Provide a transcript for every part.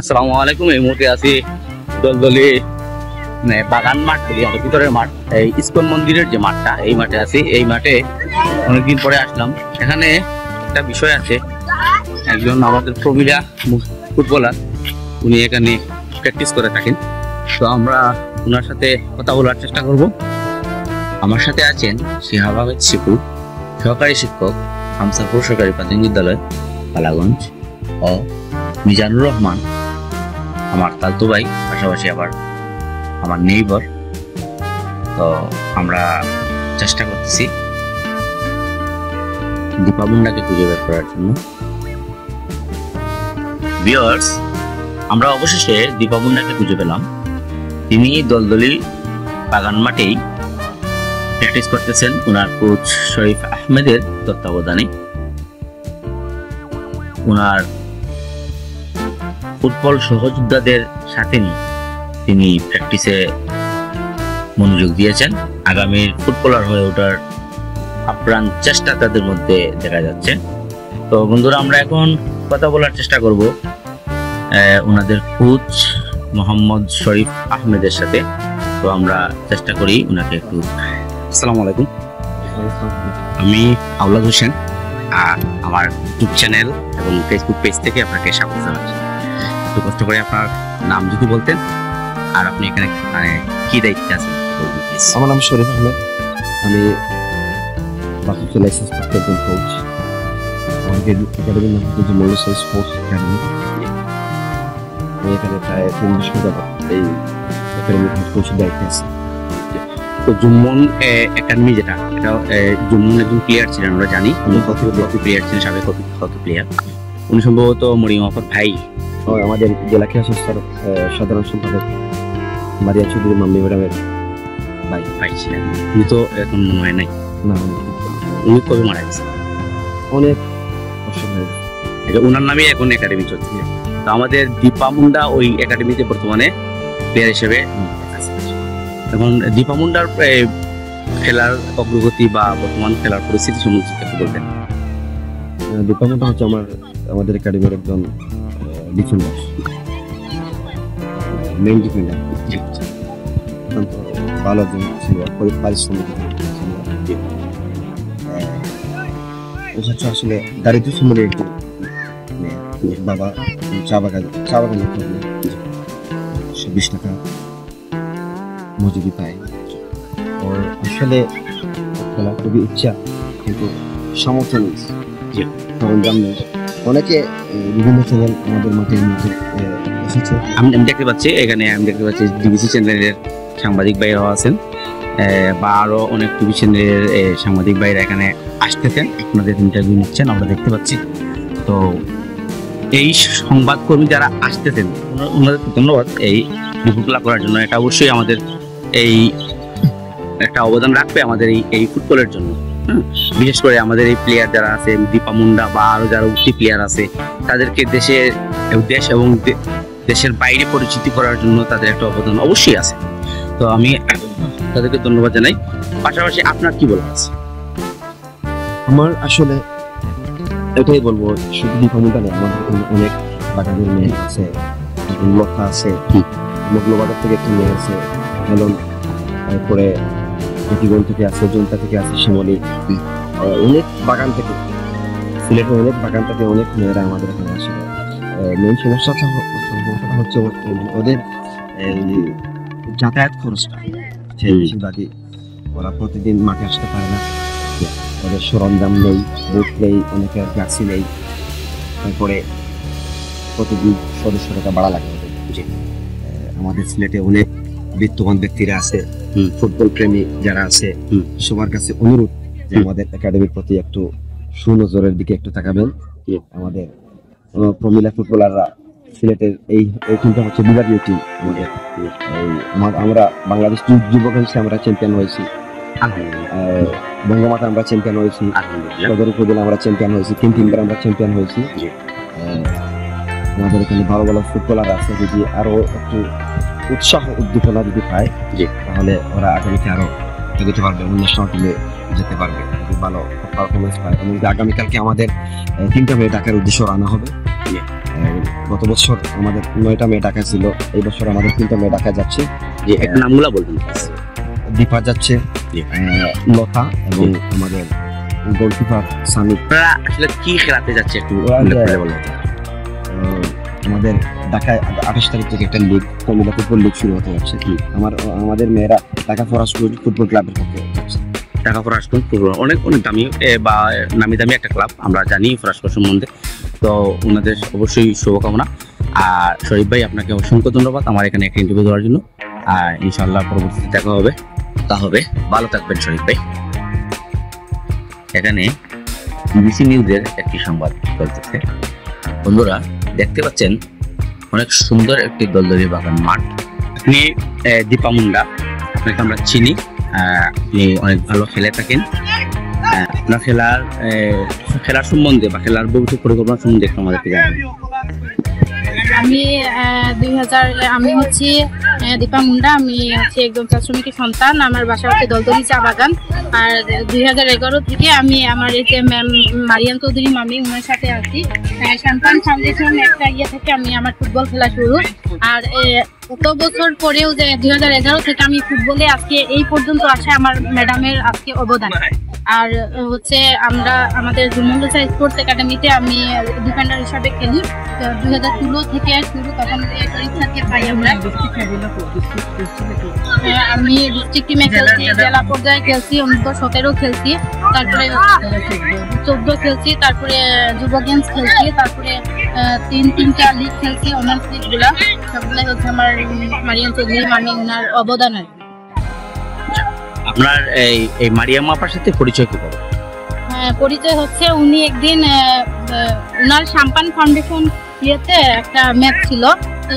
আসসালামু আলাইকুম। এই মুহূর্তে আছি দলদলি বাগান মাঠ বলি, আমাদের ভিতরের মাঠ, এই ইসকন মন্দিরের যে মাঠটা, এই মাঠে আছি। এই মাঠে অনেকদিন পরে আসলাম। এখানে একটা বিষয় আছে, একজন আমাদের প্রবীণা ফুটবলার, উনি এখানে প্র্যাকটিস করে থাকেন। তো আমরা ওনার সাথে কথা বলার চেষ্টা করব। আমার সাথে আছেন শিহাব আহমেদ শিপু, সহকারী শিক্ষক, হামসাপুর সরকারি প্রাথমিক বিদ্যালয় কালাগঞ্জ, ও মিজানুর রহমান আমার তালতু ভাই, পাশাপাশি আবার আমার নেইবার। তো আমরা চেষ্টা করতেছি দীপা মুন্ডাকে খুঁজে বের করার জন্য। ভিউয়ার্স, আমরা অবশেষে দীপা মুন্ডাকে খুঁজে পেলাম। তিনি দলদলি বাগান মাঠেই প্র্যাকটিস করতেছেন ওনার কোচ শরীফ আহমেদের তত্ত্বাবধানে। ওনার ফুটবল সহযোদ্ধাদের সাথে নিয়ে তিনি প্র্যাকটিসে মনোযোগ দিয়েছেন। আগামীর ফুটবলার হয়ে ওঠার আপ্রাণ চেষ্টা তাদের মধ্যে দেখা যাচ্ছে। তো বন্ধুরা, আমরা এখন কথা বলার চেষ্টা করব ওনাদের কোচ মোহাম্মদ শরীফ আহমেদের সাথে। তো আমরা চেষ্টা করি ওনাকে একটু। আসসালামু আলাইকুম, আমি আওলাদ হোসেন, আমার ইউটিউব চ্যানেল এবং ফেসবুক পেজ থেকে আপনাকে স্বাগত জানাচ্ছি। একটু কষ্ট করে আপনার নাম যদি বলতেন, আর আপনি এখানে মানে কি দায়িত্বে আছেন বলবেন প্লিজ। আমার নাম শরীফ আহমেদ, আমি বাকি লাইসেন্স প্রাপ্ত একজন কোচ। আমাদের একাডেমির নাম হচ্ছে মোল্লা স্পোর্টস একাডেমি। আমি এখানে প্রায় 3 বছর যাবত এই একাডেমির কোচের দায়িত্বে আছি। তো জুম্মন একাডেমি, যেটা এটা জুম্মন একজন প্লেয়ার ছিলেন, আমরা জানি উনি হকি প্লেয়ার ছিলেন, সাবেক হকি প্লেয়ার। উনি সম্ভবত মরিয়ম আপার ভাই, আমাদের জেলা ক্রীড়া সংস্থার সাধারণ সম্পাদক মারিয়া চৌধুরী মাম্মি ম্যাডামের ভাই ছিলেন। উনি তো এখন মনে হয় নাই, না উনি কবে মারা গেছে? অনেক বছর হয়ে গেছে। ওনার নামে এখন একাডেমি চলছে। তো আমাদের দীপা মুন্ডা ওই একাডেমিতে বর্তমানে প্লেয়ার হিসেবে আছে। এখন দীপা মুন্ডার খেলার অগ্রগতি বা বর্তমান খেলার পরিস্থিতি সম্বন্ধে একটু বলতেন। দীপা মুন্ডা হচ্ছে আমাদের একাডেমির একজন ডিফেন্ডার, মেইন ডিফেন্ডার। অত্যন্ত ভালো একজন ছিল, পারিশ্রমিক আসলে দারিদ্র সম্বন্ধে একটু বাবা চা বাগানে 20 টাকা মজুরি পায়। ওর আসলে খেলা খুবই ইচ্ছা, কিন্তু সামর্থ্য নেই, সরঞ্জাম নেই। অনেকে বিভিন্ন চ্যানেল আমাদের মাঠে এসেছে, আমি দেখতে পাচ্ছি এখানে, আমি দেখতে পাচ্ছি ডিবিসি চ্যানেলের সাংবাদিক ভাইরাও আছেন, বা আরো অনেক টিভি চ্যানেলের সাংবাদিক ভাইরা এখানে আসতেছেন, আপনাদের ইন্টারভিউ নিচ্ছেন, আমরা দেখতে পাচ্ছি। তো এই সংবাদকর্মী যারা আসতেছেন, ওনাদেরকে ধন্যবাদ এই রিপোর্টগুলো করার জন্য। এটা অবশ্যই আমাদের এই একটা অবদান রাখবে আমাদের এই ফুটবলের জন্য। বিশেষ করে আমাদের এই প্লেয়ার যারা আছে, দীপা মুন্ডা বা আরো যারা উঠতি প্লেয়ার আছে, তাদেরকে দেশ এবং দেশের বাইরে পরিচিতি করার জন্য তাদের একটা অবদান অবশ্যই আছে। তো আমি তাদেরকে ধন্যবাদ জানাই। পাশাপাশি আপনার কি বলার আছে? আমার আসলে এটাই বলবো, শুধু দীপা মুন্ডা নেই, আমাদের অনেক বাগানের মেয়ে আছে, লতা আছে, মোগলবাজার থেকে একটা মেয়ে আছে, হেলন, তারপরে প্রতিগণ থেকে আছে, জনতা থেকে আছে, শিমলি, অনেক বাগান থেকে, সিলেটের অনেক বাগান থেকে অনেক মেয়েরা আমাদের এখানে আসে। মেন সমস্যাটা হচ্ছে ওদের যাতায়াত খরচটা, বেশিরভাগই ওরা প্রতিদিন মাঠে আসতে পারে না, ওদের সরঞ্জাম নেই, বুট নেই, অনেকের জার্সি নেই, তারপরে প্রতিদিন 100 টাকা ভাড়া লাগে। আমাদের সিলেটে অনেক বিত্তবান ব্যক্তিরা আছে, ফুটবল প্রেমী যারা আছে, সবার কাছে অনুরোধ যে আমাদের একাডেমির প্রতি একটু সুনজরের দিকে একটু তাকাবেন। আমাদের প্রমিলা ফুটবলাররা সিলেটের এই টিমটা হচ্ছে বিভাগীয় টিম। আমরা বাংলাদেশ যুবক হিসেবে আমরা চ্যাম্পিয়ন হয়েছি, বঙ্গমাতা আমরা চ্যাম্পিয়ন হয়েছি, সদর উপজেলা আমরা চ্যাম্পিয়ন হয়েছি, 3 বার আমরা চ্যাম্পিয়ন হয়েছি। আমাদের এখানে ভালো ভালো ফুটবলার আছে, যদি আরো একটু উৎসাহ উদ্দীপনা যদি পায়, তাহলে ওরা আগামীতে আরো এগোতে পারবে এবং ন্যাশনাল টিমে যেতে পারবে, যদি ভালো পারফরমেন্স পায়। এবং আগামীকালকে আমাদের 3টা মেয়ে ঢাকার উদ্দেশ্যে রানা হবে। গত বছর আমাদের 9টা মেয়ে ঢাকা ছিল, এই বছর আমাদের 3টা মেয়ে ঢাকা যাচ্ছে। যে এক নামগুলো বলবেন। দীপা যাচ্ছে, লতা এবং আমাদের গোলকিপার সামি। আপনারা আসলে কি খেলাতে যাচ্ছে একটু বলবেন? আমাদের ঢাকায় 28 তারিখ থেকে একটা লিগ, কমিলা ফুটবল লিগ শুরু হতে যাচ্ছে। আমাদের মেয়েরা ঢাকা ফরাস ফুটবল ক্লাবের পক্ষে যাচ্ছে। ঢাকা ফরাসপুর অনেক অনেক দামি বা নামি দামি একটা ক্লাব, আমরা জানি ফরাসপুর সম্বন্ধে। তো ওনাদের অবশ্যই শুভকামনা। আর শরীফ ভাই, আপনাকে অসংখ্য ধন্যবাদ আমার এখানে একটা ইন্টারভিউ দেওয়ার জন্য। আর ইনশাআল্লাহ পরবর্তীতে দেখা হবে। তা হবে, ভালো থাকবেন শরীফ ভাই। এখানে বিবিসি নিউজের একটি সংবাদ চলতেছে। বন্ধুরা দেখতে পাচ্ছেন অনেক সুন্দর একটি দলদলি বাগান মাঠ। আপনি দীপা মুন্ডা, আপনাকে আমরা চিনি, আপনি অনেক ভালো খেলে থাকেন। আপনার খেলার সম্বন্ধে বা খেলার ভবিষ্যৎ পরিকল্পনা সম্বন্ধে একটু আমাদেরকে জানাবেন। আমি হচ্ছি দীপা মুন্ডা। আমি হচ্ছে একদম চা শ্রমিকের সন্তান। আমার বাসা হচ্ছে দলদলি চা বাগান। আর 2011 থেকে আমি আমার এই যে ম্যাম মারিয়াম চৌধুরী মামি ওনার সাথে আছি। সন্তান ফাউন্ডেশন একটা ইয়ে থেকে আমি আমার ফুটবল খেলা শুরু। আর কত বছর পরেও যে 2011 থেকে আমি ফুটবলে আজকে এই পর্যন্ত আসে আমার ম্যাডামের আজকে অবদান। আর হচ্ছে আমরা আমাদের জুমুন্ডুসা স্পোর্টস একাডেমিতে আমি ডিফেন্ডার হিসাবে খেলি। 2016 থেকে শুরু, তখন পরীক্ষাকে পাই আমরা। আমি ডিস্ট্রিক্ট টিমে খেলছি, জেলা পর্যায়ে খেলছি, 17 খেলছি, তারপরে 14 খেলছি, তারপরে যুব গেমস খেলছি, তারপরে 3টা লিগ খেলছি, অনার্স লিগগুলা সবগুলাই হচ্ছে আমার মারিয়াম চৌধুরী মামি ওনার অবদান। আর আপনার এই মারিয়াম আপার সাথে পরিচয় কি করে? পরিচয় হচ্ছে উনি একদিন ওনার সাম্পান ফাউন্ডেশন ইয়েতে একটা ম্যাচ ছিল,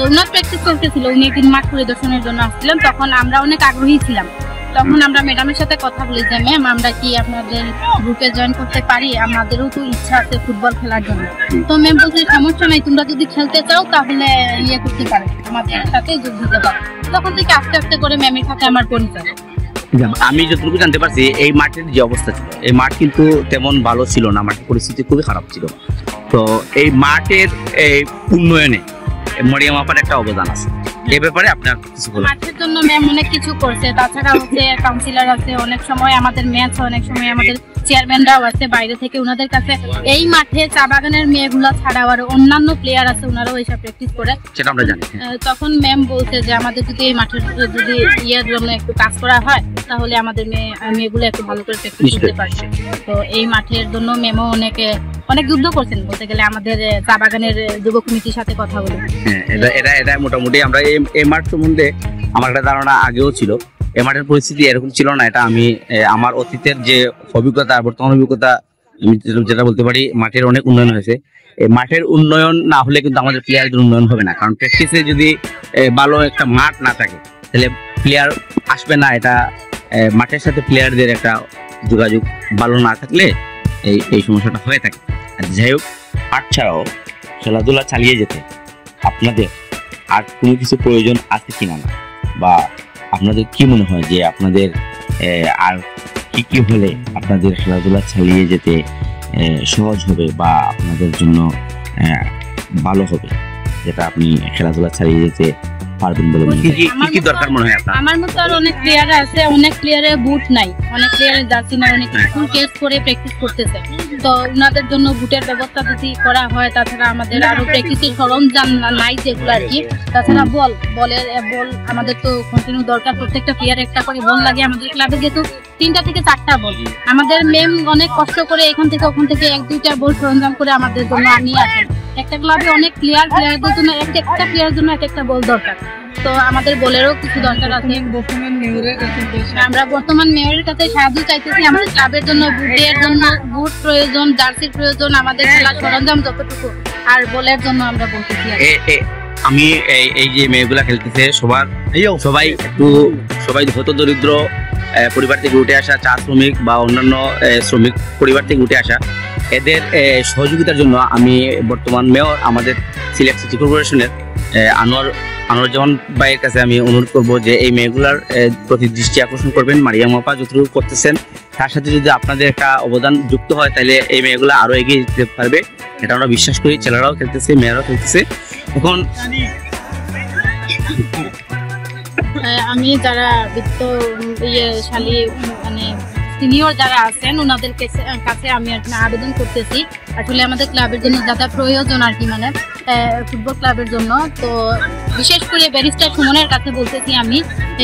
ওনার প্র্যাকটিস চলতেছিল। উনি একদিন মাঠ পরিদর্শনের জন্য আসছিলেন, তখন আমরা অনেক আগ্রহী ছিলাম। তখন আমরা ম্যাডামের সাথে কথা বলি যে ম্যাম আমরা কি আপনাদের গ্রুপে জয়েন করতে পারি, আমাদেরও তো ইচ্ছা আছে ফুটবল খেলার জন্য। তো ম্যাম বলছে সমস্যা নাই, তোমরা যদি খেলতে চাও তাহলে ইয়ে করতে পারো, আমাদের সাথে যোগ দিতে পারো। তখন থেকে আস্তে আস্তে করে ম্যামের সাথে আমার পরিচয়। আমি যতটুকু জানতে পারছি এই মাঠের যে অবস্থা ছিল, এই মাঠ কিন্তু তেমন ভালো ছিল না, মাঠের পরিস্থিতি খুবই খারাপ ছিল। তো এই মাঠের উন্নয়নে মরিয়াম আপার একটা অবদান আছে, এই ব্যাপারে আপনার কিছু বলুন। মাঠের জন্য ম্যাম অনেক কিছু করছে, তাছাড়া হচ্ছে কাউন্সিলর আছে, অনেক সময় আমাদের ম্যাচ, অনেক সময় আমাদের চেয়ারম্যানরাও আছে বাইরে থেকে, ওনাদের কাছে এই মাঠে চা বাগানের মেয়েগুলা ছাড়াও আর অন্যান্য প্লেয়ার আছে, ওনারাও এসব প্র্যাকটিস করে, সেটা আমরা জানি। তখন ম্যাম বলছে যে আমাদের যদি এই মাঠের যদি ইয়ের জন্য একটু কাজ করা হয় তাহলে আমাদের মেয়েগুলো একটু ভালো করে প্র্যাকটিস করতে পারছে। তো এই মাঠের জন্য ম্যামও অনেক যুদ্ধ করছেন বলতে গেলে, আমাদের চা বাগানের যুব কমিটির সাথে কথা বলে। এটা মোটামুটি আমরা এই মাঠ সম্বন্ধে আমার একটা ধারণা আগেও ছিল। এই মাঠের পরিস্থিতি এরকম ছিল না, এটা আমি আমার অতীতের যে অভিজ্ঞতা, বর্তমান অভিজ্ঞতা, আমি যেটা বলতে পারি মাঠের অনেক উন্নয়ন হয়েছে। এই মাঠের উন্নয়ন না হলে কিন্তু আমাদের প্লেয়ারদের উন্নয়ন হবে না, কারণ প্র্যাকটিসে যদি ভালো একটা মাঠ না থাকে তাহলে প্লেয়ার আসবে না। এটা মাঠের সাথে প্লেয়ারদের একটা যোগাযোগ ভালো না থাকলে এই সমস্যাটা হয়ে থাকে। আর যাই হোক, মাঠ ছাড়াও খেলাধুলা চালিয়ে যেতে আপনাদের আর কোনো কিছু প্রয়োজন আছে কিনা, বা আপনাদের কি মনে হয় যে আপনাদের আর কি হলে আপনাদের খেলাধুলা চালিয়ে যেতে সহজ হবে বা আপনাদের জন্য ভালো হবে, যেটা আপনি খেলাধুলা চালিয়ে যেতে পারবেন বলে মনে হয়? কি দরকার মনে হয় আপনার? আমার মতো আর অনেক প্লেয়ার আছে, অনেক প্লেয়ারের বুট নাই, অনেক প্লেয়ারের জার্সি নাই, অনেক ফুল কেস করে প্র্যাকটিস করতেছে। তো ওনাদের জন্য বুটের ব্যবস্থা যদি করা হয়, তাছাড়া আমাদের আরো প্র্যাকটিসের সরঞ্জাম নাই যেগুলো আর কি, তাছাড়া বল আমাদের তো কন্টিনিউ দরকার, প্রত্যেকটা প্লেয়ার একটা করে বল লাগে। আমাদের ক্লাবে যেহেতু 3টা থেকে 4টা বল, আমাদের ম্যাম অনেক কষ্ট করে এখান থেকে ওখান থেকে 1-2টা বল সরঞ্জাম করে আমাদের জন্য নিয়ে আসেন। একটা ক্লাবে অনেক প্লেয়ারদের জন্য একটা প্লেয়ারের জন্য একটা বল দরকার, তো আমাদের বলেরও কিছু দরকার আছে। আমরা বর্তমান মেয়রের কাছে সাহায্য চাইতেছি, আমাদের ক্লাবের জন্য বুট প্রয়োজন, জার্সির প্রয়োজন, আমাদের খেলার সরঞ্জাম যতটুকু, আর বলের জন্য আমরা বলতেছি। আমি এই যে মেয়েগুলা খেলতেছে সবাই হত দরিদ্র পরিবার থেকে উঠে আসা, চা শ্রমিক বা অন্যান্য শ্রমিক পরিবার থেকে উঠে আসা। এদের সহযোগিতার জন্য আমি বর্তমান মেয়র আমাদের সিলেট সিটি কর্পোরেশনের আনোয়ারুজ্জামান ভাইয়ের কাছে আমি অনুরোধ করব যে এই মেয়েগুলার প্রতি দৃষ্টি আকর্ষণ করবেন। মারিয়াম আপা যতটুকু করতেছেন তার সাথে যদি আপনাদের একটা অবদান যুক্ত হয় তাহলে এই মেয়েগুলো আরো এগিয়ে যেতে পারবে, এটা আমরা বিশ্বাস করি। ছেলেরাও খেলতেছে, মেয়েরাও খেলতেছে। এখন আমি যারা বৃত্ত শালী মানে সিনিয়র যারা আছেন ওনাদের কাছে আমি আবেদন করতেছি আসলে আমাদের ক্লাবের জন্য যারা প্রয়োজন আর কি, মানে ফুটবল ক্লাবের জন্য। তো বিশেষ করে ব্যারিস্টার সুমনের কাছে বলতেছি, আমি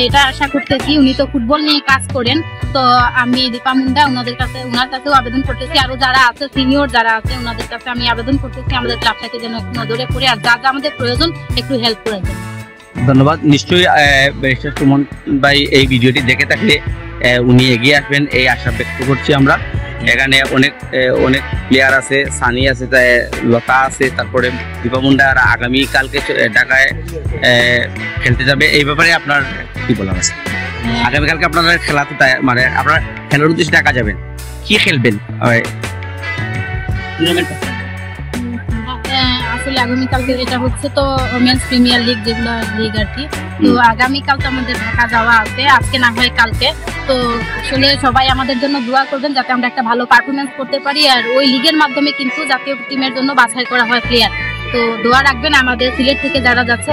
এটা আশা করতেছি, উনি তো ফুটবল নিয়ে কাজ করেন। তো আমি দীপা মুন্ডা ওনার কাছেও আবেদন করতেছি, আরো যারা আছে সিনিয়র যারা আছে ওনাদের কাছে আমি আবেদন করতেছি আমাদের ক্লাবটাকে যেন একটু নজরে পড়ে আর যা যা আমাদের প্রয়োজন একটু হেল্প করে দেন। ধন্যবাদ। নিশ্চয়ই ব্যারিস্টার সুমন ভাই এই ভিডিওটি দেখে থাকলে উনি এগিয়ে আসবেন এই আশা ব্যক্ত করছি আমরা। এখানে অনেক প্লেয়ার আছে, সানি আছে, লতা আছে, তারপরে দীপা মুন্ডা আগামী কালকে ঢাকায় খেলতে যাবে। এই ব্যাপারে আপনার কি বলার আছে? আগামীকালকে আপনারা খেলা তো মানে আপনারা খেলার উদ্দেশ্যে ঢাকা যাবেন, কি খেলবেন? আসলে আগামীকালকে এটা হচ্ছে তো ওমেন্স প্রিমিয়ার লিগ, যেগুলো লিগ আর কি। তো আগামীকাল তো আমাদের ঢাকা যাওয়া আছে, আজকে না হয় কালকে। তো আসলে সবাই আমাদের জন্য দোয়া করবেন যাতে আমরা একটা ভালো পারফরমেন্স করতে পারি। আর ওই লিগের মাধ্যমে কিন্তু জাতীয় টিমের জন্য বাছাই করা হয় প্লেয়ার। তো দোয়া রাখবেন আমাদের সিলেট থেকে যারা যাচ্ছে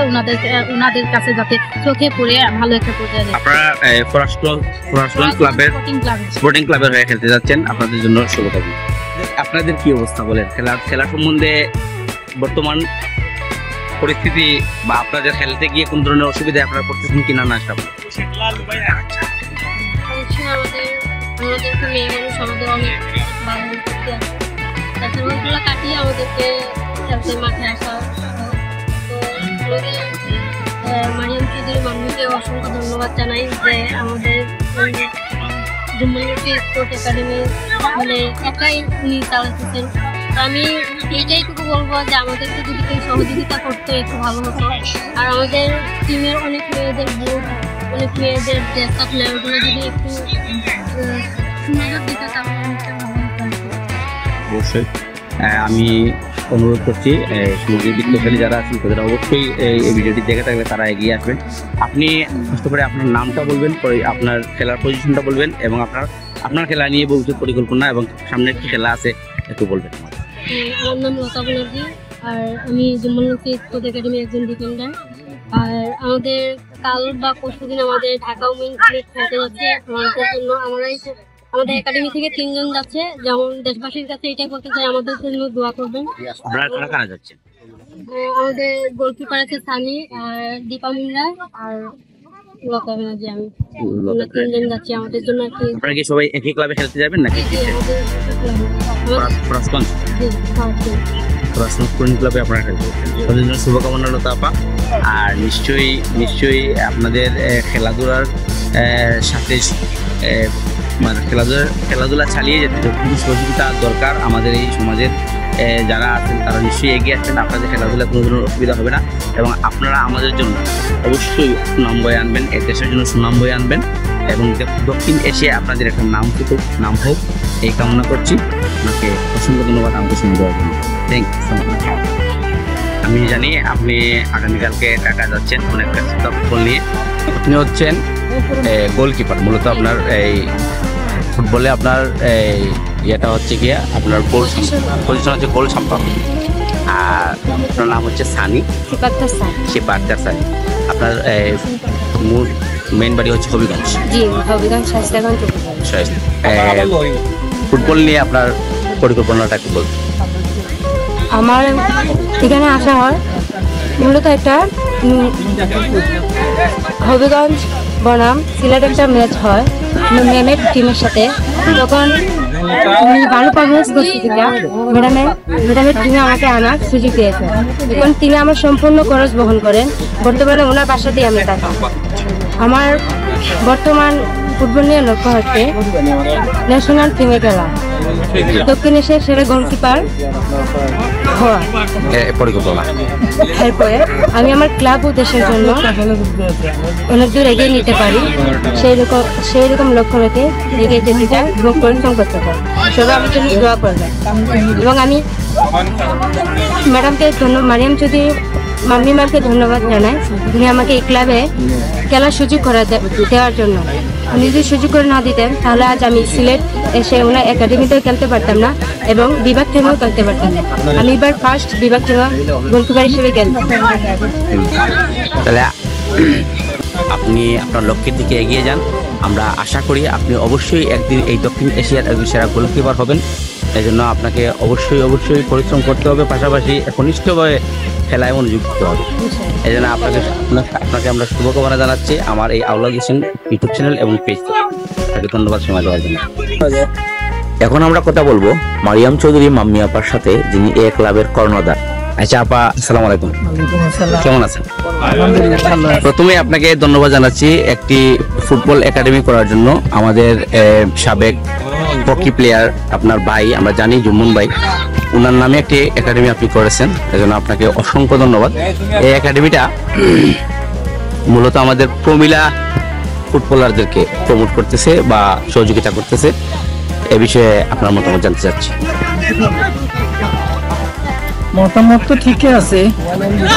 ওনাদের কাছে যাতে চোখে পড়ে ভালো একটা পর্যায়ে যায়। আপনারা স্পোর্টিং ক্লাবের হয়ে খেলতে যাচ্ছেন, আপনাদের জন্য শুভকামনা। আপনাদের কি অবস্থা বলেন খেলা সম্বন্ধে? বর্তমান পরিস্থিতি বা আপনাদের খেলতে গিয়ে কোন ধরনের অসুবিধা আপনারা পড়তেছেন কিনা না সব? আমাদেরকে মেয়ে মানুষ আমাদের অনেক ভালো করতে আছে, তাছাড়া ওইগুলো কাটিয়ে আমাদেরকে খেলতে মাঠে আসা। তো মারিয়াম চৌধুরী মাম্মিকে অসংখ্য ধন্যবাদ জানাই যে আমাদের জুম্মানুটি স্পোর্ট একাডেমি মানে একাই উনি চালাতেছেন। আমি এইটাইটুকু বলবো যে আমাদেরকে যদি কেউ সহযোগিতা করতো একটু ভালো হতো। আর আমাদের টিমের অনেক মেয়েদের বুট, অনেক মেয়েদের ড্রেস আপ লেভেলগুলো যদি একটু সুন্দর দিতে তাহলে অবশ্যই আমি অনুরোধ করছি সমুদ্রের বিত্তশালী যারা আছেন তাদের অবশ্যই এই ভিডিওটি দেখে থাকলে তারা এগিয়ে আসবেন। আপনি কষ্ট করে আপনার নামটা বলবেন, পরে আপনার খেলার পজিশনটা বলবেন এবং আপনার খেলা নিয়ে ভবিষ্যৎ পরিকল্পনা এবং সামনে কি খেলা আছে একটু বলবেন। আমার নাম লতা ব্যানার্জি, আর আমি জুম্মানুটি স্পোর্ট একাডেমি একজন ডিফেন্ডার। আর আমাদের কাল বা পরশুদিন আমাদের ঢাকা উমেন্স লিগ খেলতে যাচ্ছে। আমাদের জন্য আমাদের একাডেমি থেকে 3 জন যাচ্ছে। যেমন দেশবাসীর কাছে এটাই বলতে চাই, আমাদের জন্য দোয়া করবেন। আপনারা কারা যাচ্ছেন? আমাদের গোলকিপার আছে সানি, আর দীপা মুন্ডা আর লতা ব্যানার্জি। আমি 3 জন যাচ্ছি আমাদের জন্য। আপনারা কি সবাই একই ক্লাবে খেলতে যাবেন নাকি? ক্লাবে আপনারা খেলতে তাদের জন্য শুভকামনা লতা আপা। আর নিশ্চয়ই আপনাদের খেলাধুলার সাথে মানে খেলাধুলা চালিয়ে যেতে যতটুকু সহযোগিতা দরকার আমাদের এই সমাজের যারা আছেন তারা নিশ্চয়ই এগিয়ে আসবেন। আপনাদের খেলাধুলা কোনো ধরনের অসুবিধা হবে না এবং আপনারা আমাদের জন্য অবশ্যই সুনাম বয়ে আনবেন, এই দেশের জন্য সুনাম বয়ে আনবেন এবং দক্ষিণ এশিয়ায় আপনাদের একটা নাম হোক এই কামনা করছি। আপনাকে অসংখ্য ধন্যবাদ আমাকে শুনে দেওয়ার জন্য। Thank you so much. আমি জানি আপনি আগামীকালকে ঢাকা যাচ্ছেন অনেক ব্যস্ততা ফুটবল নিয়ে। আপনি হচ্ছেন গোলকিপার, মূলত আপনার এই ফুটবলে আপনার এই ইয়েটা হচ্ছে গিয়ে আপনার পজিশন হচ্ছে গোল সম্পাদক। আর আপনার নাম হচ্ছে সানি, শিপাক্তার সানি। আপনার মেইন বাড়ি হচ্ছে হবিগঞ্জ। ফুটবল নিয়ে আপনার পরিকল্পনাটা একটু বলুন। আমার এখানে আসা হয় মূলত একটা হবিগঞ্জ বনাম সিলেট একটা ম্যাচ হয় ম্যামের টিমের সাথে। তখন আমি ভালো পারফরমেন্স করছি কিনা ম্যাডামের টিমে আমাকে আনার সুযোগ দিয়েছে। এখন তিনি আমার সম্পূর্ণ খরচ বহন করেন। বর্তমানে ওনার বাসাতেই আমি থাকি। আমার বর্তমান ফুটবল নিয়ে লক্ষ্য হচ্ছে ন্যাশনাল টিমে খেলা, দক্ষিণ এশিয়ার সেরা গোলকিপার হওয়া। এরপরে আমি আমার ক্লাব ও দেশের জন্য অনেক দূর এগিয়ে নিতে পারি, সেই রকম লক্ষ্য রেখে এগিয়ে যেতে চাই এবং পরিশ্রম করতে পারি। সবাই আমার জন্য দোয়া করবেন এবং আমি ম্যাডামকে মারিয়াম চৌধুরী মাম্মি ম্যামকে ধন্যবাদ জানাই, উনি আমাকে এই ক্লাবে খেলার সুযোগ করে দেওয়ার জন্য। উনি যদি সুযোগ করে না দিতেন তাহলে আজ আমি সিলেট এসে ওনার একাডেমিতেও খেলতে পারতাম না এবং বিভাগ থেকেও খেলতে পারতাম না। আমি এবার ফার্স্ট বিভাগ থেকে গোলকিপার হিসেবে খেলতাম। তাহলে আপনি আপনার লক্ষ্যের দিকে এগিয়ে যান। আমরা আশা করি আপনি অবশ্যই একদিন এই দক্ষিণ এশিয়ার একজন সেরা গোলকিপার হবেন। এই জন্য আপনাকে অবশ্যই পরিশ্রম করতে হবে, পাশাপাশি ঘনিষ্ঠভাবে খেলায় মনোযোগ দিতে হবে। এই জন্য আপনাকে আমরা শুভকামনা জানাচ্ছি আমার এই আওলাদ হোসেন ইউটিউব চ্যানেল এবং পেজ থেকে। ধন্যবাদ সময় দেওয়ার জন্য। এখন আমরা কথা বলবো মারিয়াম চৌধুরী মাম্মি আপার সাথে, যিনি এই ক্লাবের কর্ণধার। আচ্ছা আপা, আসসালামু আলাইকুম। কেমন আছেন? প্রথমে আপনাকে ধন্যবাদ জানাচ্ছি একটি ফুটবল একাডেমি করার জন্য। আমাদের সাবেক হকি প্লেয়ার আপনার ভাই, আমরা জানি জুম্মন ভাই, ওনার নামে একটি একাডেমি আপনি করেছেন, এজন্য আপনাকে অসংখ্য ধন্যবাদ। এই একাডেমিটা মূলত আমাদের প্রমিলা ফুটবলারদেরকে প্রমোট করতেছে বা সহযোগিতা করতেছে। এ বিষয়ে আপনার মতামত জানতে চাচ্ছি। মতামত তো ঠিকই আছে,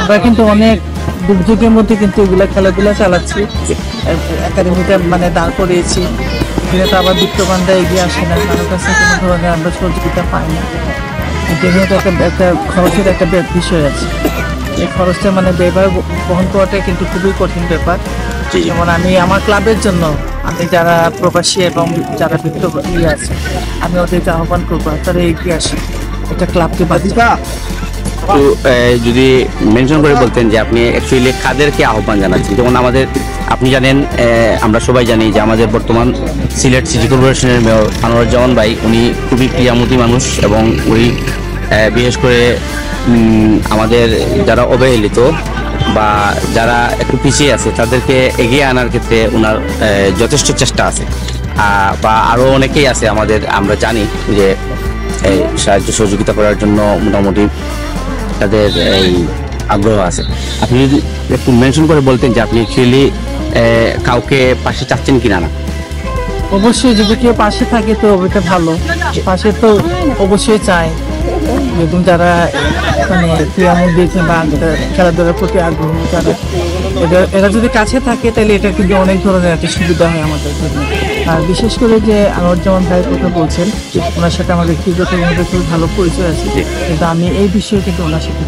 আমরা কিন্তু অনেক দুর্যোগের মধ্যে কিন্তু এগুলা খেলাধুলা চালাচ্ছি, একাডেমিটা মানে দাঁড় করিয়েছি। তো আবার বিত্তবান্ধা এগিয়ে আসে না, কারোর কাছে কোনো ধরনের আমরা সহযোগিতা পাই না। যেহেতু একটা খরচের একটা বিষয় আছে, এই খরচটা মানে ব্যবহার বহন করাটা কিন্তু খুবই কঠিন ব্যাপার। যেমন আমি আমার ক্লাবের জন্য আমি যারা প্রবাসী এবং যারা বিত্ত আছে, আমি ওদেরকে আহ্বান করবো তারা এগিয়ে আসে, একটা ক্লাবকে বাঁচিয়ে। একটু যদি মেনশন করে বলতেন যে আপনি অ্যাকচুয়ালি কাদেরকে আহ্বান জানাচ্ছেন। যেমন আমাদের, আপনি জানেন, আমরা সবাই জানি যে আমাদের বর্তমান সিলেট সিটি কর্পোরেশনের মেয়র আনোয়ারুজ্জামান ভাই, উনি খুবই ক্রিয়ামতী মানুষ এবং উনি বিশেষ করে আমাদের যারা অবহেলিত বা যারা একটু পিছিয়ে আছে তাদেরকে এগিয়ে আনার ক্ষেত্রে ওনার যথেষ্ট চেষ্টা আছে, বা আরও অনেকেই আছে আমাদের, আমরা জানি যে সাহায্য সহযোগিতা করার জন্য মোটামুটি তাদের এই আগ্রহ আছে। আপনি যদি একটু মেনশন করে বলতেন যে আপনি অ্যাকচুয়ালি কাউকে পাশে চাচ্ছেন কিনা। না, অবশ্যই যদি কেউ পাশে থাকে তো ওইটা ভালো, পাশে তো অবশ্যই চাই। এবং যারা মানে ক্রীড়ামন্ত্রী কিংবা খেলাধুলার প্রতি আগ্রহ, যারা এরা যদি কাছে থাকে তাহলে এটা কিন্তু অনেক ধরনের একটা সুবিধা হয় আমাদের জন্য। আর বিশেষ করে যে আনোয়ারুজ্জামান ভাইয়ের কথা বলছেন, ওনার সাথে আমার ব্যক্তিগতভাবে খুব ভালো পরিচয় আছে, কিন্তু আমি এই বিষয়ে কিন্তু ওনার সাথে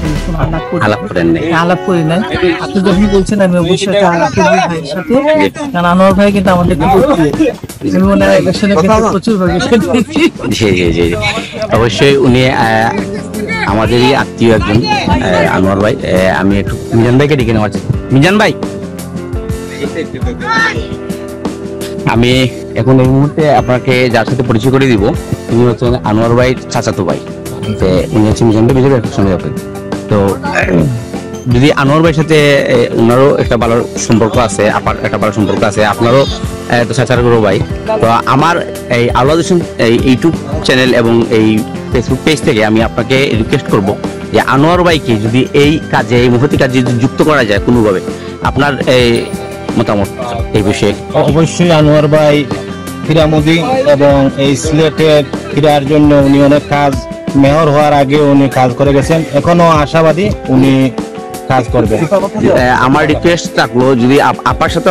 আলাপ করি নাই। আপনি যখন বলছেন আমি অবশ্যই আলাপ করবো ভাইয়ের সাথে, কারণ আনোয়ার ভাই কিন্তু আমাদের প্রচুর অবশ্যই উনি আমাদেরই আত্মীয় একজন আনোয়ার ভাই। আমি একটু মিজান ভাইকে ডেকে নেওয়া চাই। মিজান ভাই, আমি এখন এই মুহূর্তে আপনাকে যার সাথে পরিচয় করে দিব, উনি হচ্ছেন আনোয়ার ভাই চাচাতো ভাই। উনি হচ্ছেন মিজান ভাই হিসেবে সঙ্গে যাবেন। তো যদি আনোয়ার ভাইয়ের সাথে ওনারও একটা ভালো সম্পর্ক আছে, আপার একটা ভালো সম্পর্ক আছে, আপনারও তো চাচার ভাই। তো আমার এই আওলাদ হোসেন এই ইউটিউব চ্যানেল এবং এই ফেসবুক পেজ থেকে আমি আপনাকে রিকোয়েস্ট করব যে আনোয়ার ভাইকে যদি এই কাজে, এই মহতি কাজে যুক্ত করা যায় কোনোভাবে, আপনার এই মতামত এই বিষয়ে। অবশ্যই আনোয়ার ভাই ক্রীড়ামোদী এবং এই সিলেটের ক্রীড়ার জন্য উনি অনেক কাজ, মেয়র হওয়ার আগে উনি কাজ করে গেছেন, এখনো আশাবাদী উনি কাজ করবে। আমার রিকোয়েস্ট থাকলো, যদি আপার সাথে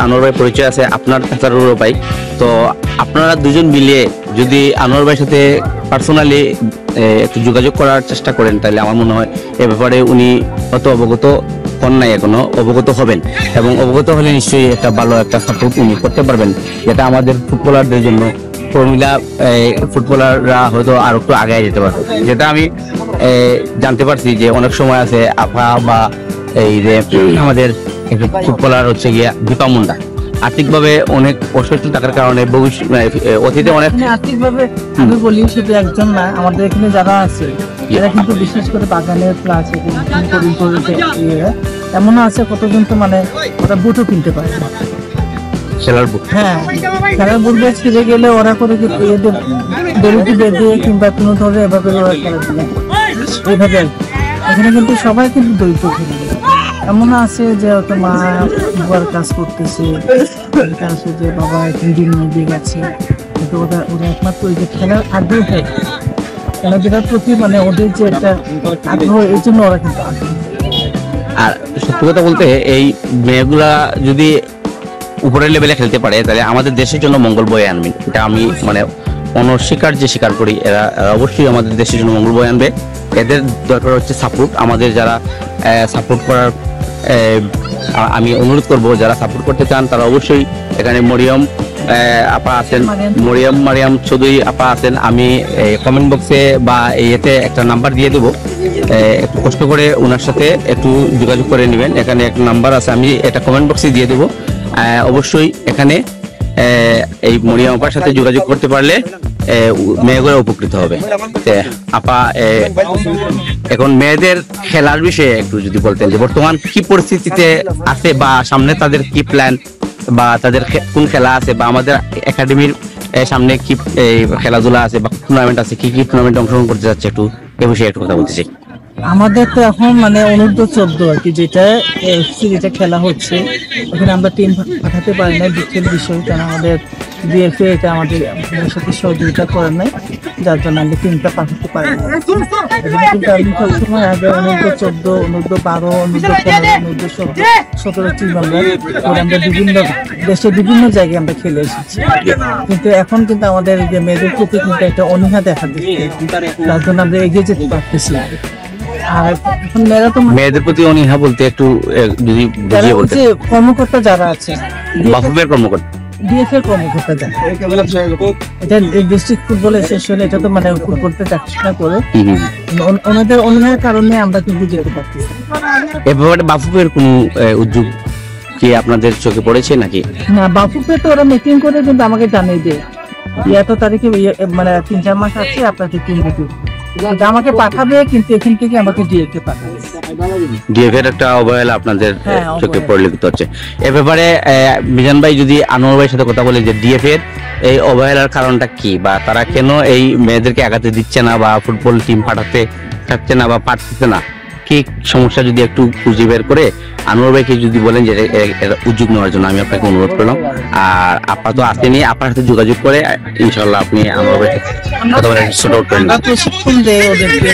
আনোয়ার ভাই পরিচয় আছে, আপনার চাচারও ভাই, তো আপনারা দুজন মিলে যদি আনোয়ার ভাইয়ের সাথে পার্সোনালি একটু যোগাযোগ করার চেষ্টা করেন, তাহলে আমার মনে হয় এ ব্যাপারে উনি হয়তো অবগত হন নাই, এখনো অবগত হবেন, এবং অবগত হলে নিশ্চয়ই একটা ভালো একটা সাপোর্ট উনি করতে পারবেন, যেটা আমাদের ফুটবলারদের জন্য, মহিলা ফুটবলাররা হয়তো আরো একটু আগে যেতে পারবে। যেটা আমি জানতে পারছি যে অনেক সময় আছে আপা বা এই যে আমাদের ফুটবলার হচ্ছে গিয়া দীপা মুন্ডা, আর্থিকভাবে অনেক অসুস্থ থাকার কারণে অতীতে অনেক আর্থিকভাবে আমি বলি শুধু একজন না, আমাদের এখানে যারা আছে এরা কিন্তু বিশেষ করে বাগানের আছে, এমনও আছে কতজন তো মানে ওরা বুটও কিনতে পারে না, খেলার বুট। হ্যাঁ, খেলার বুট ছিঁড়ে গেলে ওরা করে দড়িটি বেঁধে কিংবা কোনো ধরনের এভাবে ওরা খেলাধুলা এইভাবে। এখানে কিন্তু সবাই কিন্তু দরিদ্র খেলে, এমন আছে যে হয়তো মা বাবার কাজ করতেছে, যে বাবা দিন দিয়ে গেছে, কিন্তু ওরা একমাত্র ওই যে খেলার আগ্রহ, খেলাধুলার প্রতি মানে ওদের যে একটা আগ্রহ, এই জন্য ওরা কিন্তু আগ্রহ। আর সত্যি কথা বলতে এই মেয়েগুলা যদি উপরের লেভেলে খেলতে পারে তাহলে আমাদের দেশের জন্য মঙ্গল বয়ে আনবে, এটা আমি মানে অনস্বীকার যে স্বীকার করি, এরা অবশ্যই আমাদের দেশের জন্য মঙ্গল বয়ে আনবে। এদের দরকার হচ্ছে সাপোর্ট। আমাদের যারা সাপোর্ট করার আমি অনুরোধ করব, যারা সাপোর্ট করতে চান তারা অবশ্যই এখানে মরিয়ম আপা আছেন, মারিয়াম চৌধুরী আপা আছেন। আমি কমেন্ট বক্সে বা এতে একটা নাম্বার দিয়ে দেবো, একটু কষ্ট করে ওনার সাথে একটু যোগাযোগ করে নেবেন। এখানে একটা নাম্বার আছে, আমি এটা কমেন্ট বক্সে দিয়ে দেবো। অবশ্যই এখানে এই মরিয়াম আপার সাথে যোগাযোগ করতে পারলে মেয়েগুলো উপকৃত হবে। আপা, এখন মেয়েদের খেলার বিষয়ে একটু যদি বলতেন যে বর্তমান কি পরিস্থিতিতে আছে বা সামনে তাদের কি প্ল্যান বা তাদের কোন খেলা আছে বা আমাদের একাডেমির সামনে কি খেলাধুলা আছে বা টুর্নামেন্ট আছে, কি কি টুর্নামেন্টে অংশগ্রহণ করতে যাচ্ছে, একটু এ বিষয়ে একটু কথা বলতে চাই। আমাদের তো এখন মানে অনূর্ধ্ব-14 আর কি, যেটা খেলা হচ্ছে, ওখানে আমরা টিম পাঠাতে পারি না, দুঃখের বিষয়। কারণ আমাদের ডিএফএ এটা আমাদের সাথে সহযোগিতা করে নাই, যার জন্য আমরা টিমটা পাঠাতে পারি না। কিন্তু আমি সবসময় আগে অনূর্ধ্ব-14, অনূর্ধ্ব-12, অনূর্ধ্ব-15, অনূর্ধ্ব-17 টিম আমরা বিভিন্ন দেশে বিভিন্ন জায়গায় আমরা খেলে এসেছি। কিন্তু এখন কিন্তু আমাদের যে মেয়েদের প্রতি কিন্তু একটা অনীহা দেখা দিচ্ছে, তার জন্য আমরা এগিয়ে যেতে পারতেছি। আর এখন মেয়েরা তো মেয়েদের প্রতি অনীহা বলতে একটু যদি বুঝিয়ে বলতে, কর্মকর্তা যারা আছে, বাফুফের কর্মকর্তা, ডিএফএর কর্মকর্তা যারা, এটা ডিস্ট্রিক্ট ফুটবল অ্যাসোসিয়েশন, এটা তো মানে ফুটবলটা দেখাশোনা করে, ওনাদের অনীহার কারণে আমরা কিন্তু যেতে পারতেছি। এ ব্যাপারে বাফুফের কোনো উদ্যোগ কি আপনাদের চোখে পড়েছে নাকি? না, বাফুফে তো ওরা মিটিং করে কিন্তু আমাকে জানিয়ে দেয় এত তারিখে, মানে 3-4 মাস আছে আপনাদের টিম মিটিং, আমাকে পাঠাবে, কিন্তু এখান থেকে আমাকে ডিএফএ পাঠাবে। ডিএফ এর একটা অবহেলা আপনাদের চোখে পরিলক্ষিত হচ্ছে। এ ব্যাপারে মিজান ভাই যদি আনোয়ার ভাইয়ের সাথে কথা বলে যে ডিএফ এর এই অবহেলার কারণটা কি, বা তারা কেন এই মেয়েদেরকে আগাতে দিচ্ছে না বা ফুটবল টিম পাঠাতে চাচ্ছে না বা পারতেছে না, কি সমস্যা যদি একটু খুঁজে বের করে আনোয়ার ভাইকে যদি বলেন যে উদ্যোগ নেওয়ার জন্য, আমি আপনাকে অনুরোধ করলাম। আর আপা তো আসেনি, আপনার সাথে যোগাযোগ করে ইনশাল্লাহ আপনি আনোয়ার ভাইকে কথা বলে সর্ট আউট করেন। প্রশিক্ষণ দেয় ওদেরকে,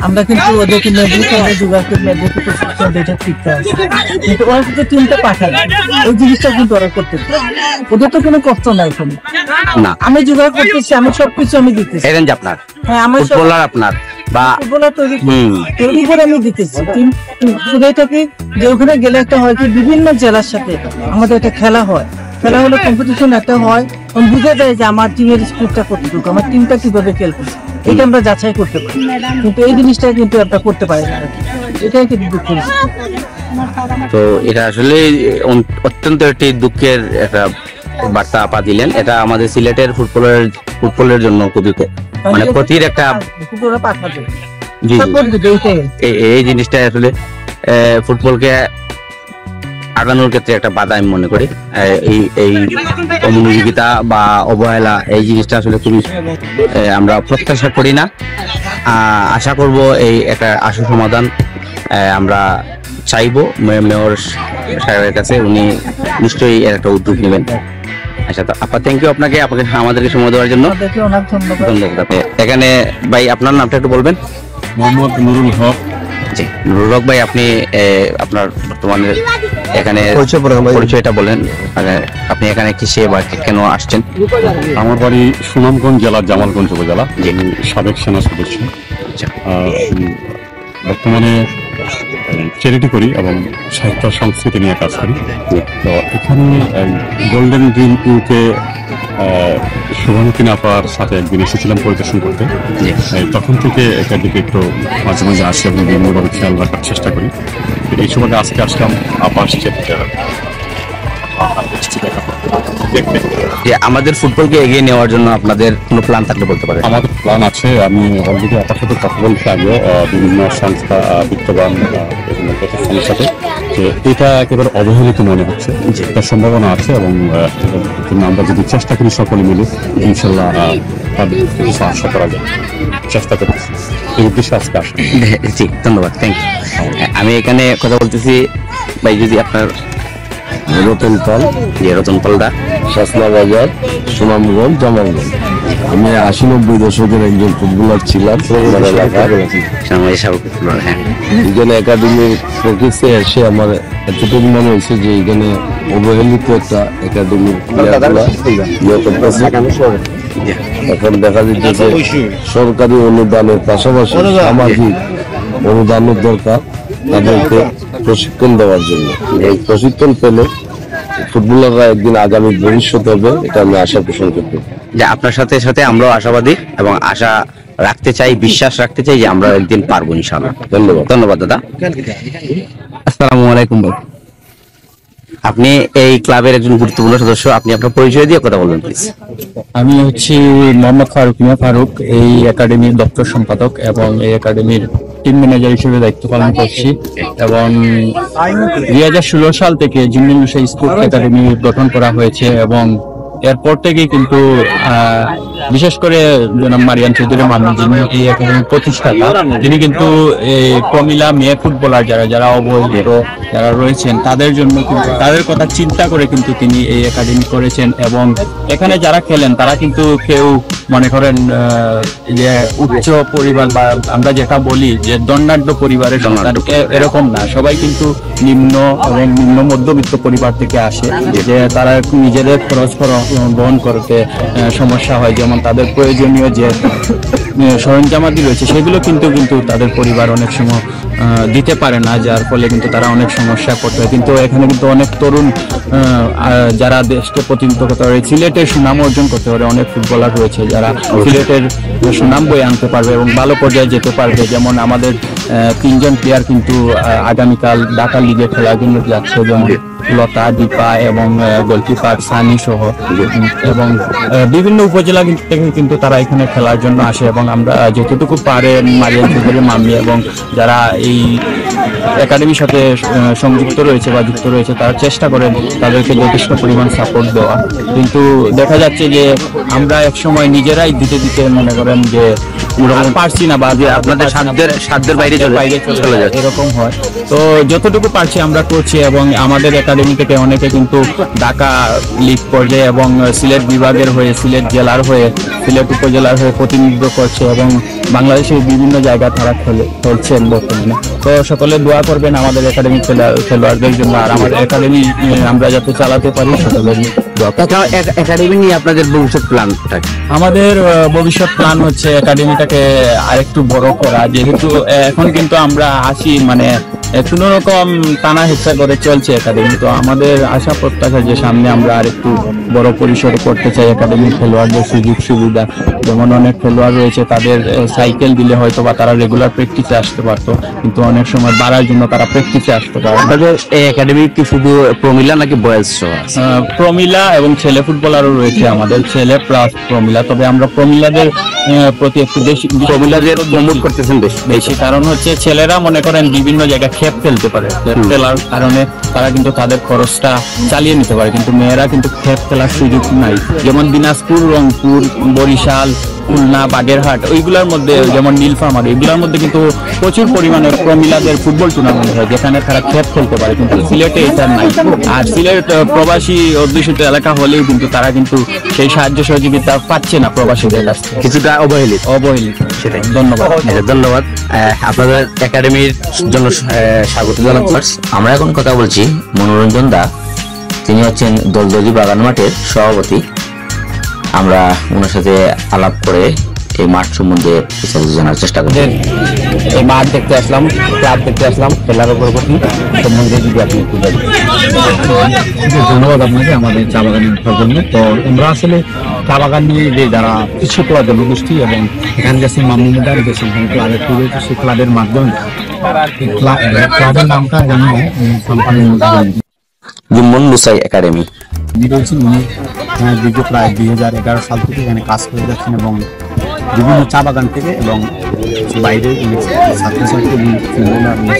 আমরা কিন্তু ওদেরকে যোগাযোগ মেয়েদেরকে প্রশিক্ষণ দেয়, এটা ঠিক আছে। কিন্তু ওরা কিন্তু টিমটা পাঠায়, ওই জিনিসটা কিন্তু ওরা করতে, ওদের তো কোনো কষ্ট নাই কোনো। না, আমি জোগাড় করতেছি, আমি সবকিছু আমি দিতেছি। এরেঞ্জ আপনার, হ্যাঁ, আমার ফুটবলার আপনার বা ফুটবলার তৈরি করে আমি দিতেছি। এটাকে যে ওখানে গেলে একটা হয় কি, বিভিন্ন জেলার সাথে আমাদের একটা খেলা হয়, খেলা হলে কম্পিটিশন একটা হয়, বুঝে যায় যে আমার টিমের স্পিডটা কতটুকু, আমার টিমটা কিভাবে খেলতেছে, এটা আমরা যাচাই করতে পারি। কিন্তু এই জিনিসটা কিন্তু আমরা করতে পারি না, এটাই কিন্তু দুঃখ। তো এটা আসলে অত্যন্ত একটি দুঃখের একটা বার্তা আপা দিলেন। এটা আমাদের সিলেটের ফুটবলের জন্য খুবই মানে ক্ষতির একটা, জি এই জিনিসটা আসলে ফুটবলকে আগানোর ক্ষেত্রে একটা বাধা আমি মনে করি। এই অমনোযোগিতা বা অবহেলা, এই জিনিসটা আসলে খুবই আমরা প্রত্যাশা করি না। আশা করব এই একটা আশু সমাধান আমরা চাইবো মেয়র সাহেবের কাছে, উনি নিশ্চয়ই এর একটা উদ্যোগ নেবেন। আচ্ছা, তো আপা থ্যাংক ইউ আপনাকে আমাদেরকে সময় দেওয়ার জন্য ধন্যবাদ। এখানে ভাই আপনার নামটা একটু বলবেন? মোহাম্মদ নুরুল হক। জি, নুরুল হক ভাই, আপনি আপনার বর্তমানে এখানে পরিচয়টা বলেন, আপনি এখানে কিসে বা কেন আসছেন? আমার বাড়ি সুনামগঞ্জ জেলার জামালগঞ্জ উপজেলা, সাবেক সেনা সদস্য। বর্তমানে চ্যারিটি করি এবং সাহিত্য সংস্কৃতি নিয়ে কাজ করি। তো এখানে গোল্ডেন ড্রিম ইউকে শুভমুখী আপার সাথে একদিন এসেছিলাম পরিদর্শন করতে। তখন থেকে এটার দিকে একটু মাঝে মাঝে আসি এবং বিভিন্নভাবে খেয়াল রাখার চেষ্টা করি। এই সময় আজকে আসলাম, আপা আসছে আমাদের ফুটবলকে এগিয়ে নেওয়ার জন্য আপনাদের কোনো প্ল্যান থাকলে বলতে পারেন? আমাদের প্ল্যান আছে, আমি অলরেডি আপনার সাথে কথা বলতে আগে বিভিন্ন সংস্থা, বিত্তবান বিভিন্ন প্রতিষ্ঠানের সাথে, যে এটা একেবারে অবহেলিত মনে হচ্ছে, তার সম্ভাবনা আছে এবং আমরা যদি চেষ্টা করি সকলে মিলে, ইনশাল্লাহ তাদের কিছু আশা করা যায়, চেষ্টা করতেছি। এই উদ্দেশ্যে আজকে আসি। জি, ধন্যবাদ, থ্যাংক ইউ। আমি এখানে কথা বলতেছি ভাই, যদি আপনার রতনপাল, রতনপালদা, শাসনা বাজার, সুনামগঞ্জ, জামালগঞ্জ। আমি 80-90 দশকের একজন ফুটবলার ছিলাম এখানে একাডেমির প্রকৃতি এসে আমার এতটুকু মনে হয়েছে যে এখানে অবহেলিত একটা একাডেমির এখন দেখা যাচ্ছে যে সরকারি অনুদানের পাশাপাশি সামাজিক অনুদানের দরকার তাদেরকে প্রশিক্ষণ দেওয়ার জন্য। এই প্রশিক্ষণ পেলে ফুটবলাররা একদিন আগামী ভবিষ্যৎ হবে, এটা আমি আশা পোষণ করতে। যে আপনার সাথে সাথে আমরাও আশাবাদী এবং আশা রাখতে চাই, বিশ্বাস রাখতে চাই যে আমরা একদিন পারবো ইনশাআল্লাহ। ধন্যবাদ। ধন্যবাদ দাদা। আসসালামু আলাইকুম ভাই। আপনি এই ক্লাবের একজন গুরুত্বপূর্ণ সদস্য, আপনি আপনার পরিচয় দিয়ে কথা বলবেন প্লিজ। আমি হচ্ছি মোহাম্মদ ফারুক মিয়া ফারুক, এই একাডেমির দপ্তর সম্পাদক এবং এই একাডেমির টিম ম্যানেজার হিসেবে দায়িত্ব পালন করছি। এবং 2016 সাল থেকে জিন্দিন মুসাই স্পোর্টস একাডেমি গঠন করা হয়েছে এবং এরপর থেকেই কিন্তু বিশেষ করে জনাব মারিয়ান চৌধুরী মামুন, যিনি এই একাডেমির প্রতিষ্ঠাতা, তিনি কিন্তু প্রমিলা মেয়ে ফুটবলার যারা অবহেলিত যারা রয়েছেন তাদের জন্য কিন্তু তাদের কথা চিন্তা করে কিন্তু তিনি এই একাডেমি করেছেন। এবং এখানে যারা খেলেন তারা কিন্তু কেউ মনে করেন যে উচ্চ পরিবার বা আমরা যেটা বলি যে দণ্ডাঢ্য পরিবারের সন্তান, এরকম না। সবাই কিন্তু নিম্ন এবং নিম্ন মধ্যবিত্ত পরিবার থেকে আসে, যে তারা নিজেদের খরচ বহন করতে সমস্যা হয়, যেমন তাদের প্রয়োজনীয় যে সরঞ্জামাদি রয়েছে সেগুলো কিন্তু তাদের পরিবার অনেক সময় দিতে পারে না, যার ফলে কিন্তু তারা অনেক সমস্যা করতে হয়। কিন্তু এখানে কিন্তু অনেক তরুণ যারা দেশকে প্রতিনিধিত্ব করতে পারে, সিলেটের সুনাম অর্জন করতে পারে, অনেক ফুটবলার রয়েছে যারা সিলেটের সুনাম বয়ে আনতে পারবে এবং ভালো পর্যায়ে যেতে পারবে। যেমন আমাদের 3 জন প্লেয়ার কিন্তু আগামীকাল ঢাকা লিগে খেলার জন্য যাচ্ছে, যেমন লতা, দীপা এবং গোলকিপার সানি সহ, এবং বিভিন্ন উপজেলা থেকে কিন্তু তারা এখানে খেলার জন্য আসে। এবং আমরা যতটুকু পারে মারিয়ান চৌধুরী মাম্মি এবং যারা এই একাডেমির সাথে সংযুক্ত রয়েছে বা যুক্ত রয়েছে তারা চেষ্টা করেন তাদেরকে যথেষ্ট পরিমাণ সাপোর্ট দেওয়া। কিন্তু দেখা যাচ্ছে যে আমরা একসময় নিজেরাই দিতে মনে করেন যে পারছি না, বা যে আপনাদের সাধ্যের বাইরে চলে যায়, এরকম হয়। তো যতটুকু পারছি আমরা করছি এবং আমাদের একাডেমি থেকে অনেকে কিন্তু ঢাকা লিগ পর্যায়ে এবং সিলেট বিভাগের হয়ে, সিলেট জেলার হয়ে, সিলেট উপজেলার হয়ে প্রতিনিধিত্ব করছে এবং বাংলাদেশের বিভিন্ন জায়গায় তারা খেলছেন বর্তমানে। তো সকলে দোয়া করবেন আমাদের একাডেমি খেলোয়াড়দের জন্য, আর আমাদের একাডেমি আমরা যাতে চালাতে পারি সকলের দোয়া। একাডেমি নিয়ে আপনাদের ভবিষ্যৎ প্ল্যান? আমাদের ভবিষ্যৎ প্ল্যান হচ্ছে একাডেমিটাকে আরেকটু বড় করা, যেহেতু এখন কিন্তু আমরা আসি মানে কোনো রকম টানা হেঁচা করে চলছে একাডেমি। তো আমাদের আশা প্রত্যাশা যে সামনে আমরা আরেকটু বড় পরিসরে করতে চাই একাডেমির খেলোয়াড়দের সুযোগ সুবিধা। যেমন অনেক খেলোয়াড় রয়েছে তাদের সাইকেল দিলে হয়তো বা তারা রেগুলার প্র্যাকটিসে আসতে পারতো, কিন্তু অনেক সময় বাড়ার জন্য তারা প্র্যাকটিসে আসতে পারে। এই একাডেমি কি শুধু প্রমিলা নাকি বয়েজ? প্রমিলা এবং ছেলে ফুটবলারও রয়েছে, আমাদের ছেলে প্লাস প্রমিলা। তবে আমরা প্রমিলাদের প্রতি একটু বেশি প্রমিলাদের প্রমোট করতেছেন বেশি, কারণ হচ্ছে ছেলেরা মনে করেন বিভিন্ন জায়গায় খেপ ফেলতে পারে, খেপ ফেলার কারণে তারা কিন্তু তাদের খরচটা চালিয়ে নিতে পারে, কিন্তু মেয়েরা কিন্তু খেপ ফেলার সুযোগ নাই। যেমন দিনাজপুর, রংপুর, বরিশাল, খুলনা, বাগেরহাট, ওইগুলোর মধ্যে যেমন নীলফামারী, এগুলোর মধ্যে কিন্তু প্রচুর পরিমাণে প্রমিলাদের ফুটবল টুর্নামেন্ট হয় যেখানে তারা খেপ খেলতে পারে, কিন্তু সিলেটে এটা নাই। আর সিলেট প্রবাসী অধ্যুষিত এলাকা হলেও কিন্তু তারা কিন্তু সেই সাহায্য সহযোগিতা পাচ্ছে না প্রবাসীদের কাছ থেকে, কিছুটা অবহেলিত। সেটাই। ধন্যবাদ। ধন্যবাদ আপনাদের একাডেমির জন্য স্বাগত জানাচ্ছি। আমরা এখন কথা বলছি মনোরঞ্জন দা, তিনি হচ্ছেন দলদলি বাগান মাঠের সভাপতি। আমরা ওনার সাথে আলাপ করে এই মাঠ সম্বন্ধে জানার চেষ্টা করি। এই মাঠ দেখতে আসলাম, ক্লাব দেখতে আসলাম, খেলার অগ্রগতি সম্বন্ধে যদি আপনি একটু বলেন। ধন্যবাদ আপনাকে আমাদের চা বাগানে আসার জন্য। তো আমরা আসলে চা বাগান নিয়ে যে যারা পিছিয়ে পড়া জনগোষ্ঠী এবং এখানকার সেই মামুনিদার যে সেখানে ক্লাবের রয়েছে সেই ক্লাবের মাধ্যমে ক্লাবের নামটা যেন জুম্মন মুসাই একাডেমি রয়েছেন। উনি দীর্ঘ প্রায় 2011 সাল থেকে এখানে কাজ করে যাচ্ছেন এবং বিভিন্ন চা বাগান থেকে এবং বাইরে ছাত্রছাত্রী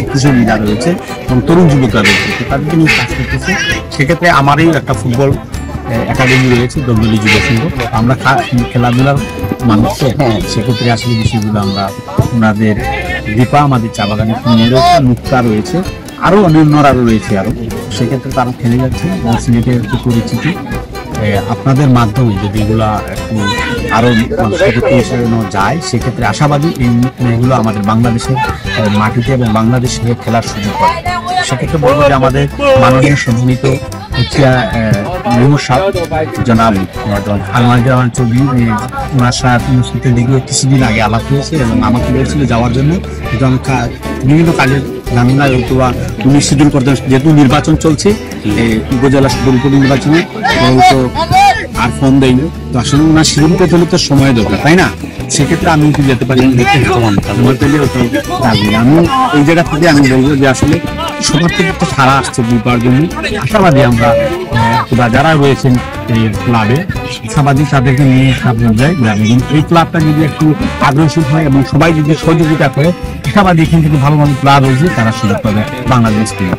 কিশোর মেয়েরা রয়েছে এবং তরুণ যুবকরা রয়েছে, তাদেরকে নিয়ে কাজ করতেছে। সেক্ষেত্রে আমারই একটা ফুটবল একাডেমি রয়েছে দলদলি যুব সংঘ। আমরা খেলাধুলার মানুষ, সেক্ষেত্রে আসলে বিষয়গুলো আমরা ওনাদের দীপা আমাদের চা বাগানে নিয়ে রয়েছে, মুক্তা রয়েছে, আরও অন্যান্যরা রয়েছে আরও। সেক্ষেত্রে তারা খেলে যাচ্ছে এবং সিলেটের যে পরিচিতি আপনাদের মাধ্যমে যদি এগুলা একটু আরো পৌঁছানো যায়, সেক্ষেত্রে আশাবাদী এই মেয়েগুলো আমাদের বাংলাদেশের মাটিতে এবং বাংলাদেশে খেলার সুযোগ পাবে। সেক্ষেত্রে বলবো যে আমাদের মাননীয় সম্মানিত জনাব আলমার চৌধুরী, ওনার সাথে দেখে কিছুদিন আগে আলাপ হয়েছে এবং আমাকে বলছিল যাওয়ার জন্য, কিন্তু আমি বিভিন্ন কাজের ঝামেলা অথবা উনি শিডিউল করতেন, যেহেতু নির্বাচন চলছে উপজেলা নির্বাচনে, তো আর ফোন দেয়নি। তো আসলে ওনার শিডিউল করতে হলে তো সময় দরকার, তাই না? সেক্ষেত্রে আমি কি যেতে পারি, সময় পেলে আমি এই জায়গা থেকে আমি বলবো যে আসলে সবার থেকে একটা সারা আসছে দুইবার জন্য আশাবাদী আমরা, যারা রয়েছেন এই ক্লাবে আশাবাদী তাদেরকে নিয়ে সামনে যায়। এই ক্লাবটা যদি একটু আগ্রহশীল হয় এবং সবাই যদি সহযোগিতা করে, আশাবাদী এখান থেকে ভালো ভালো ক্লাব হয়েছে তারা সুযোগ পাবে বাংলাদেশ থেকে।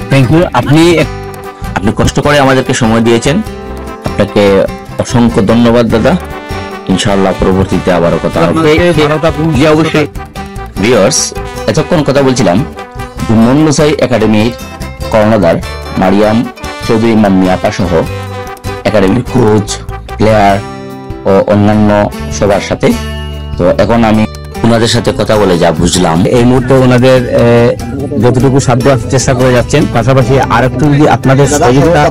Thank you. আপনি কষ্ট করে আমাদেরকে সময় দিয়েছেন, আপনাকে অসংখ্য ধন্যবাদ দাদা। ইনশাআল্লাহ পরবর্তীতে আবারও কথা হবে। জি অবশ্যই। ভিউয়ার্স, এতক্ষণ কথা বলছিলাম জুম্মন লুসাই একাডেমির কর্ণধার মারিয়াম চৌধুরী মাম্মি আপা সহ একাডেমির কোচ, প্লেয়ার ও অন্যান্য সবার সাথে। তো এখন আমি ওনাদের সাথে কথা বলে যা বুঝলাম, এই মুহূর্তে ওনাদের যতটুকু সাধ্য চেষ্টা করে যাচ্ছেন, পাশাপাশি আরেকটু যদি আপনাদের সহযোগিতা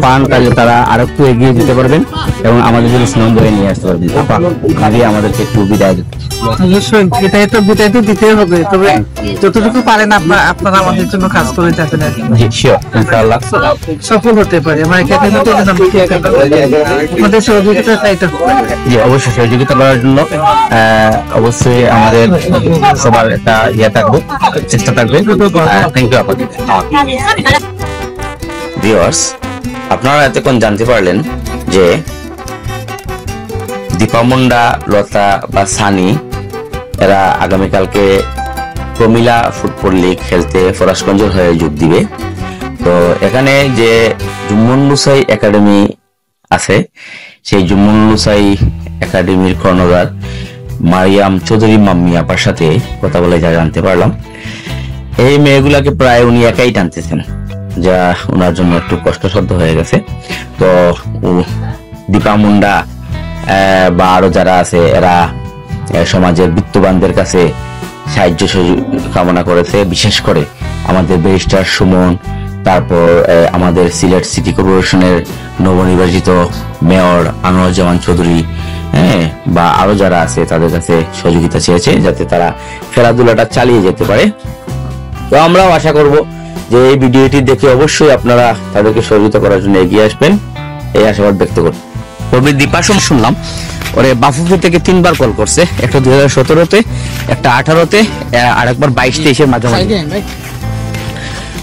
পান তাহলে তারা আরেকটু এগিয়ে যেতে পারবেন এবং আমাদের জন্য সুনাম বয়ে নিয়ে আসতে পারবেন। আগে আমাদেরকে একটু বিদায় অবশ্যই বিদায় তো দিতে হবে, তবে যতটুকু পারেন আপনারা আমাদের জন্য কাজ করে যাবেন। জি শিওর, ইনশাআল্লাহ সফল হতে পারে। আমার আপনাদের সহযোগিতা চাইতে হবে। জি অবশ্যই, সহযোগিতা করার জন্য অবশ্যই আমাদের সবার একটা থাকবে, চেষ্টা থাকবে। থ্যাংক ইউ আপনাকে। ভিউয়ার্স, আপনারা এতক্ষণ জানতে পারলেন যে দীপা মুন্ডা, লতা বা সানি এরা আগামীকালকে প্রমিলা ফুটবল লিগ খেলতে ফরাশগঞ্জের হয়ে যোগ দিবে। তো এখানে যে জুম্মন লুসাই একাডেমি আছে, সেই জুম্মন লুসাই একাডেমির কর্ণধার মারিয়াম চৌধুরী মাম্মি আপার সাথে কথা বলে যা জানতে পারলাম, এই মেয়েগুলাকে প্রায় উনি একাই টানতেছেন, যা ওনার জন্য একটু কষ্টসাধ্য হয়ে গেছে। তো দীপা মুন্ডা বা আরো যারা আছে এরা সমাজের বিত্তবানদের কাছে সাহায্য কামনা করেছে, বিশেষ করে আমাদের ব্যারিস্টার সুমন, তারপর আমাদের সিলেট সিটি কর্পোরেশনের নবনির্বাচিত মেয়র আনোয়ারুজ্জামান চৌধুরী, বা আরো যারা আছে তাদের কাছে সহযোগিতা চেয়েছে যাতে তারা খেলাধুলাটা চালিয়ে যেতে পারে। তো আমরাও আশা করব যে এই ভিডিওটি দেখে অবশ্যই আপনারা তাদেরকে সহযোগিতা করার জন্য এগিয়ে আসবেন, এই আশাবাদ ব্যক্ত করি। দীপা শুনলাম ওরে বাফুফি থেকে 3বার কল করছে, একটা 2017-তে, একটা 18-তে, আর একবার 22-23-এর মাঝামাঝি।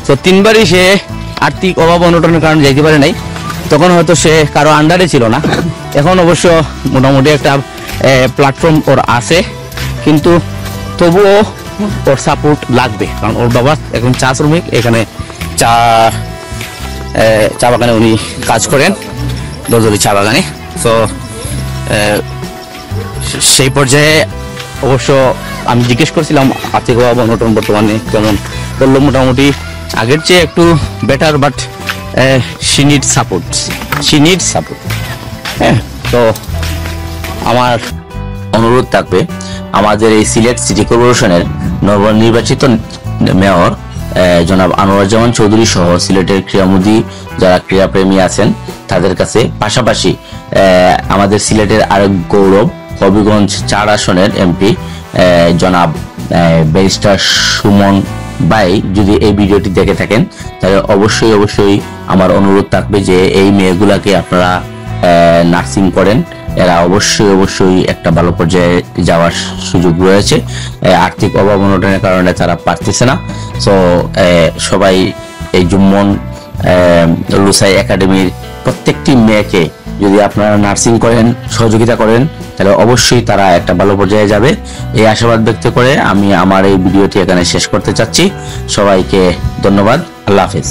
তো 3বারই সে আর্থিক অভাব অনটনের কারণে যাইতে পারে নাই, তখন হয়তো সে কারো আন্ডারে ছিল না। এখন অবশ্য মোটামুটি একটা প্ল্যাটফর্ম ওর আছে, কিন্তু তবুও ওর সাপোর্ট লাগবে, কারণ ওর বাবা এখন চা শ্রমিক, এখানে চা বাগানে উনি কাজ করেন, দলদলি চা বাগানে। তো সেই পর্যায়ে অবশ্য আমি জিজ্ঞেস করছিলাম আর্থিক অভাব অনটন বর্তমানে কেমন, বললো মোটামুটি আগের চেয়ে একটু better, but she needs support। হ্যাঁ, তো আমার অনুরোধ থাকবে আমাদের এই সিলেট সিটি কর্পোরেশনের নবনির্বাচিত মেয়র জনাব আনোয়ারুজ্জামান চৌধুরী সহ সিলেটের ক্রীড়ামোদী যারা ক্রীড়াপ্রেমী আছেন তাদের কাছে, পাশাপাশি আমাদের সিলেটের আরেক গৌরব হবিগঞ্জ 4 আসনের এমপি জনাব ব্যারিস্টার সুমন ভাই যদি এই ভিডিওটি দেখে থাকেন, তাহলে অবশ্যই আমার অনুরোধ থাকবে যে এই মেয়েগুলাকে আপনারা নার্সিং করেন, এরা অবশ্যই একটা ভালো পর্যায়ে যাওয়ার সুযোগ রয়েছে। আর্থিক অভাব অনটনের কারণে তারা পারতেছে না। সো সবাই এই জুম্মন লুসাই একাডেমির প্রত্যেকটি মেয়েকে যদি আপনারা নার্সিং করেন, সহযোগিতা করেন, তাহলে অবশ্যই তারা একটা ভালো পর্যায়ে যাবে, এই আশাবাদ ব্যক্ত করে আমি আমার এই ভিডিওটি এখানে শেষ করতে চাচ্ছি। সবাইকে ধন্যবাদ, আল্লাহ হাফেজ।